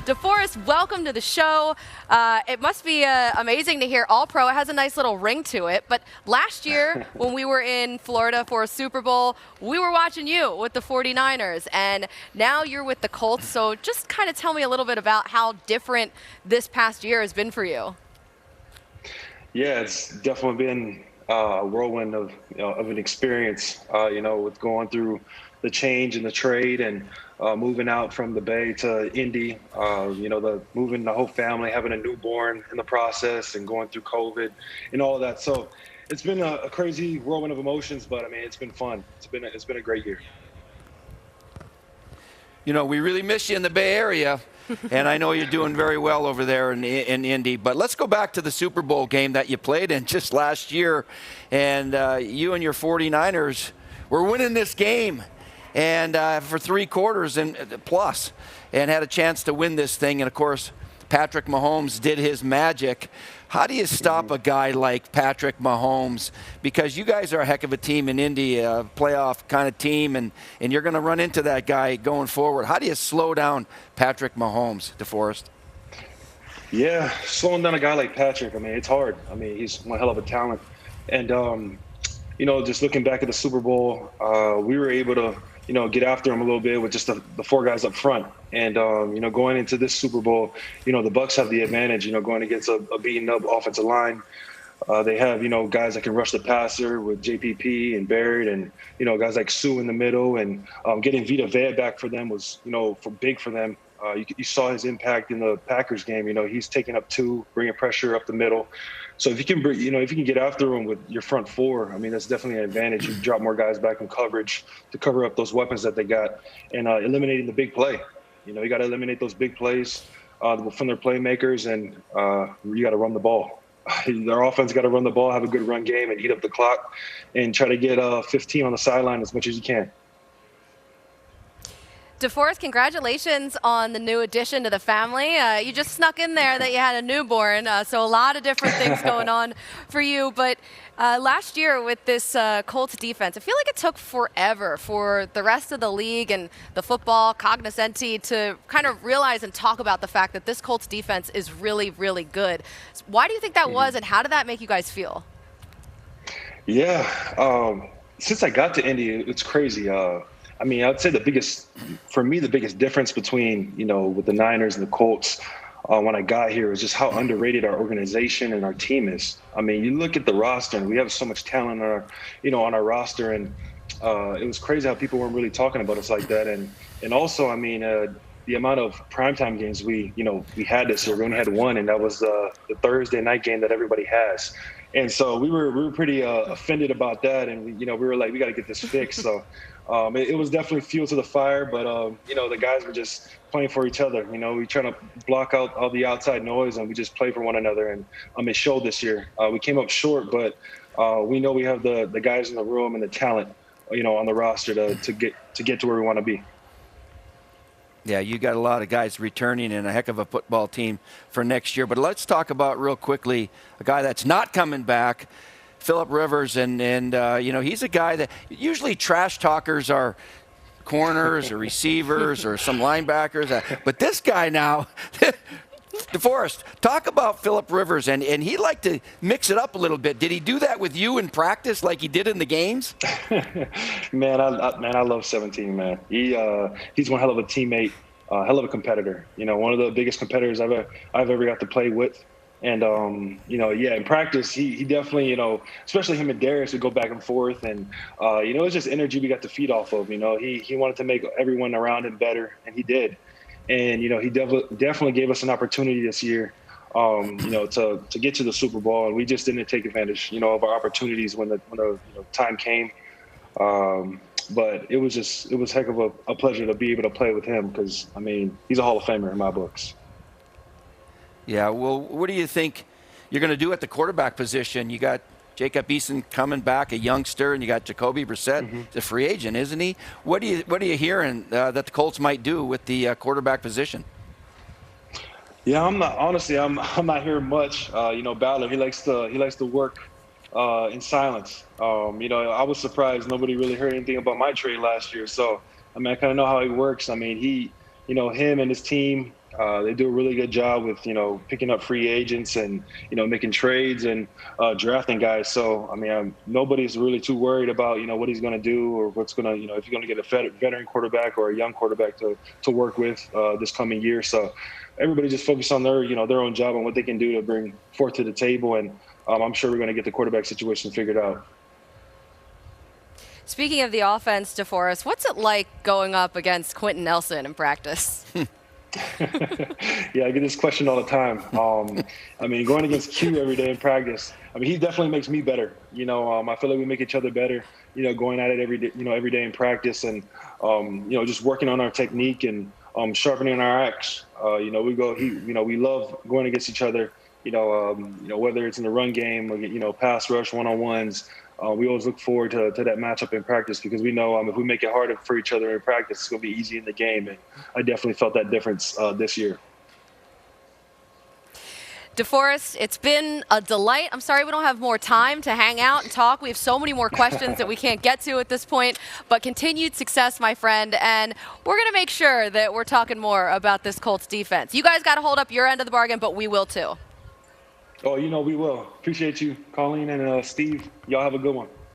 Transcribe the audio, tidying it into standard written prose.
DeForest, welcome to the show. It must be amazing to hear All-Pro. It has a nice little ring to it. But last year, when we were in Florida for a Super Bowl, we were watching you with the 49ers. And now you're with the Colts. So just kind of tell me a little bit about how different this past year has been for you. Yeah, it's definitely been a whirlwind of an experience, with going through the change and the trade and moving out from the Bay to Indy, moving the whole family, having a newborn in the process and going through COVID and all of that. So it's been a crazy whirlwind of emotions, but I mean, it's been fun. It's been a great year. You know, we really miss you in the Bay Area, and I know you're doing very well over there in Indy. But let's go back to the Super Bowl game that you played in just last year, and you and your 49ers were winning this game, and for 3 quarters and plus, and had a chance to win this thing. And of course, Patrick Mahomes did his magic. How do you stop a guy like Patrick Mahomes? Because you guys are a heck of a team in Indy, a playoff kind of team, and you're going to run into that guy going forward. How do you slow down Patrick Mahomes, DeForest? Yeah, slowing down a guy like Patrick, I mean, it's hard. I mean, he's one hell of a talent. And, just looking back at the Super Bowl, we were able to, get after him a little bit with just the 4 guys up front. And, going into this Super Bowl, the Bucs have the advantage, going against a beaten up offensive line. They have, guys that can rush the passer with JPP and Barrett and, guys like Sue in the middle. And getting Vita Vea back for them was, big for them. You saw his impact in the Packers game. He's taking up 2, bringing pressure up the middle. So if you can, if you can get after him with your front 4, I mean, that's definitely an advantage. You drop more guys back in coverage to cover up those weapons that they got, and eliminating the big play. You got to eliminate those big plays from their playmakers, and you got to run the ball. Their offense got to run the ball, have a good run game, and eat up the clock, and try to get 15 on the sideline as much as you can. DeForest, congratulations on the new addition to the family. You just snuck in there that you had a newborn, so a lot of different things going on for you. But last year with this Colts defense, I feel like it took forever for the rest of the league and the football cognoscenti to kind of realize and talk about the fact that this Colts defense is really, really good. Why do you think that was, and how did that make you guys feel? Yeah, since I got to Indy, it's crazy. I mean, I'd say the biggest difference between, with the Niners and the Colts when I got here was just how underrated our organization and our team is. I mean, you look at the roster, and we have so much talent on our roster, and it was crazy how people weren't really talking about us like that. And also, I mean, the amount of primetime games we had this year, we only had 1, and that was the Thursday night game that everybody has. And so we were pretty offended about that, and we were like, we got to get this fixed. So it was definitely fuel to the fire, but the guys were just playing for each other. We trying to block out all the outside noise, and we just play for one another. And it showed this year. We came up short, but we know we have the guys in the room and the talent, on the roster to get to where we want to be. Yeah, you got a lot of guys returning and a heck of a football team for next year. But let's talk about real quickly a guy that's not coming back, Phillip Rivers. And he's a guy that usually trash talkers are corners or receivers or some linebackers. But this guy now, DeForest, talk about Phillip Rivers. And he liked to mix it up a little bit. Did he do that with you in practice like he did in the games? Man, I love 17, man. He's one hell of a teammate, hell of a competitor. One of the biggest competitors I've ever got to play with. And, in practice, he definitely, especially him and Darius would go back and forth. And, it's just energy we got to feed off of. He wanted to make everyone around him better, and he did. And, he definitely gave us an opportunity this year, to get to the Super Bowl. And we just didn't take advantage, of our opportunities when the time came. But it was heck of a pleasure to be able to play with him because, I mean, he's a Hall of Famer in my books. Yeah, well, what do you think you're going to do at the quarterback position? You got Jacob Eason coming back, a youngster, and you got Jacoby Brissett, He's a free agent, isn't he? What are you hearing that the Colts might do with the quarterback position? Yeah, I'm not hearing much. Ballard, he likes to work in silence. I was surprised nobody really heard anything about my trade last year. So I kind of know how he works. I mean, him and his team, They do a really good job with, picking up free agents and, making trades and drafting guys. So, I mean, nobody's really too worried about, what he's going to do or what's going to, if you're going to get a veteran quarterback or a young quarterback to work with this coming year. So everybody just focus on their, their own job and what they can do to bring forth to the table. And I'm sure we're going to get the quarterback situation figured out. Speaking of the offense, DeForest, what's it like going up against Quinton Nelson in practice? Yeah, I get this question all the time. I mean, going against Q every day in practice, I mean, he definitely makes me better. I feel like we make each other better, going at it every day, every day in practice and, just working on our technique and sharpening our axe. We love going against each other, whether it's in the run game or, pass rush, one-on-ones. We always look forward to that matchup in practice because we know if we make it harder for each other in practice, it's going to be easy in the game. And I definitely felt that difference this year. DeForest, it's been a delight. I'm sorry we don't have more time to hang out and talk. We have so many more questions that we can't get to at this point, but continued success, my friend. And we're going to make sure that we're talking more about this Colts defense. You guys got to hold up your end of the bargain, but we will too. Oh, we will. Appreciate you, Colleen and Steve. Y'all have a good one.